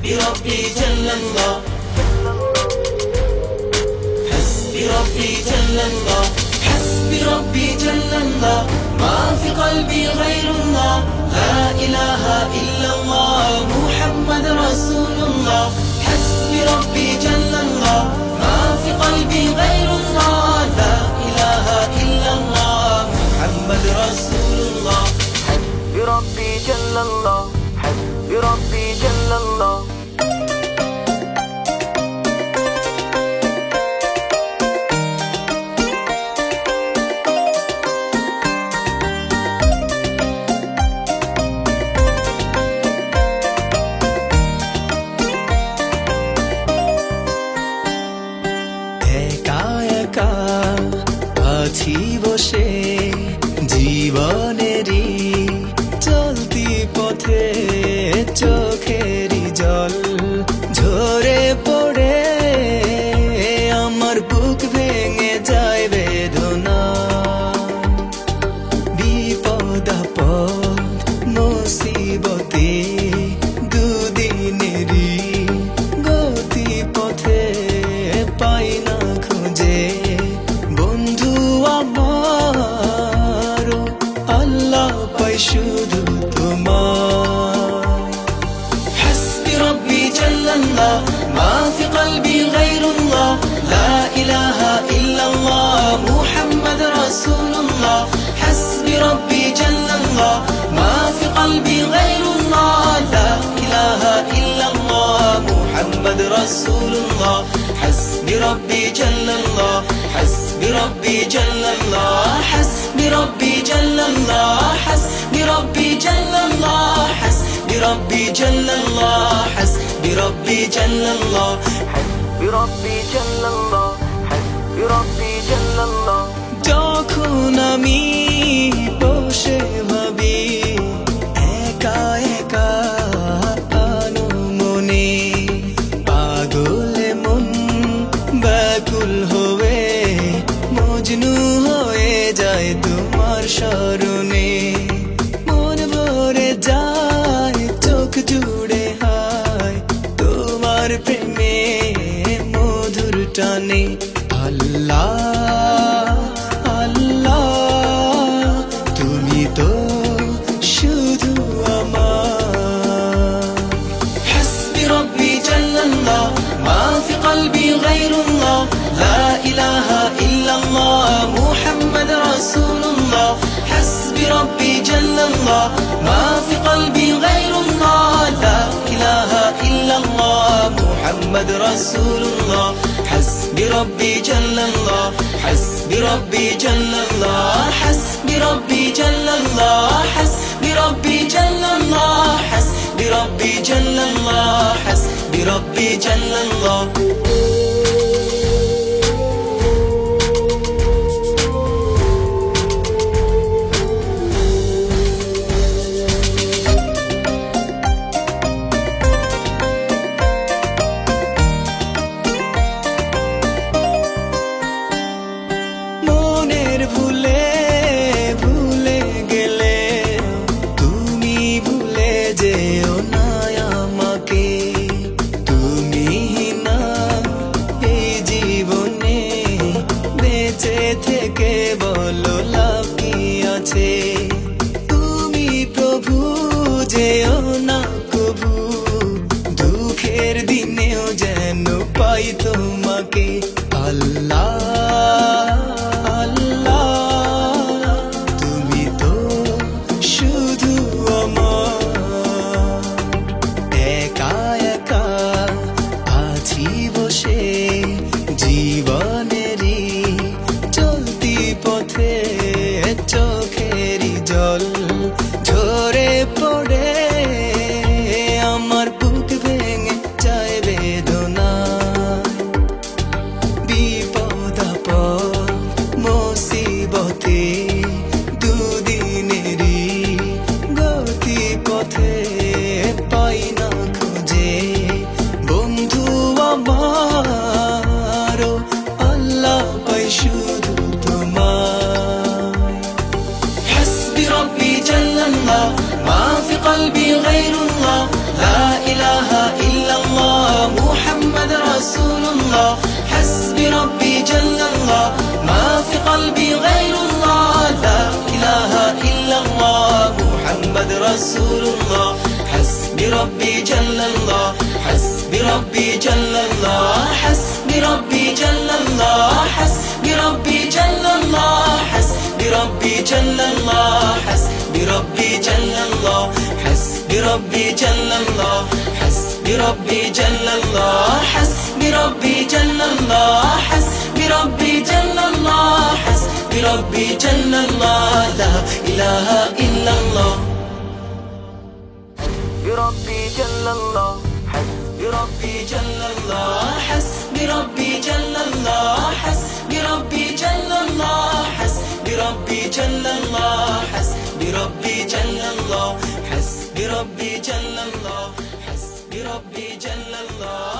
حسبي ربي جل الله حسبي ربي جل الله حسبي ربي جل الله ما في قلبي غير الله لا إله إلا الله محمد رسول الله حسبي ربي جل الله ما في قلبي غير الله لا إله إلا الله محمد رسول الله حسبي ربي جل الله حسبي ربي جل الله একা একা আছি বসে জীবনেরই চলতি পথে চোখেরই জল ঝরে পড়ে আমার বুক ভেঙে যায় বেদনা বিপদ আপদ মুসিবতে দুদিনেরই গতি পথে পাই না খুঁজে বন্ধু আমার আল্লাহ পাই শুধু তোমার حسبي ربي جل الله ما في قلبي غير الله لا إله إلا الله محمد رسول الله حسبي ربي جل الله ما في قلبي غير الله لا إله إلا الله محمد رسول الله حسبي ربي جل الله حسبي ربي جل الله حسبي ربي جل الله حسبي ربي جل الله حسبي ربي جل الله حسبي ربي جل الله حسبي ربي جل الله حسبي ربي جل الله যখন আমি বসে ভাবি একা একা মনে পাগলে মন ব্যাকুল হয়ে মজনু হয়ে যায় তোমার স্মরণে মন ভরে যায় চোখ জুড়ে হায় তোমার প্রেমে মধুর টানে আল্লাহ আল্লাহ তুমি তো শুধু আমার حسبي ربي جل الله ما في قلبي غير الله لا إله إلا الله محمد رسول الله حسبي ربي جل الله ما في قلبي غير الله لا إله إلا الله محمد رسول الله حسبي ربي جل الله حسبي ربي جل الله حسبي ربي جل الله حسبي ربي جل الله حسبي ربي جل الله حسبي ربي جل الله মনের ভুলে ভুলে গেলে তুমি ভুলে যেও না আমাকে তুমি না এই জীবনে বেঁচে থেকে বলো লাভ কি আছে তুমি প্রভু যেও না কবু দুঃখের দিনেও যেন পাই তোমাকে আল্লাহ আল্লাহ তুমি তো শুধু আমার একা একা আছি বসে জীবনেরই চলতি পথে চোখেরই জল ঝরে পড়ে আমার বুক ভেঙে যায় বেদনা বিপদ আপদ মুসিবতে দুদিনেরই গতি পথে পাই না খুঁজে বন্ধু আমার আল্লাহ পাই শুধু তোমার حسبي ربي جل الله ما في قلبي غير الله لا إله إلا الله محمد رسول الله حسبي ربي جل الله ما في قلبي غير الله لا إله إلا الله محمد رسول الله حسبي ربي جل الله حسبي ربي جل الله حسبي ربي جل الله حسبي ربي جل الله حسبي ربي جل الله حسبي ربي جل الله حسبي ربي جل الله حسبي ربي جل الله حسبي ربي جل الله حسبي ربي جل الله حسبي ربي جل الله لا إله إلا الله بربي جل الله بربي جل الله حسبي ربي جل الله حسبي ربي جل الله حسبي ربي جل الله حسبي ربي جل الله حسبي ربي جل الله حسبي ربي جل الله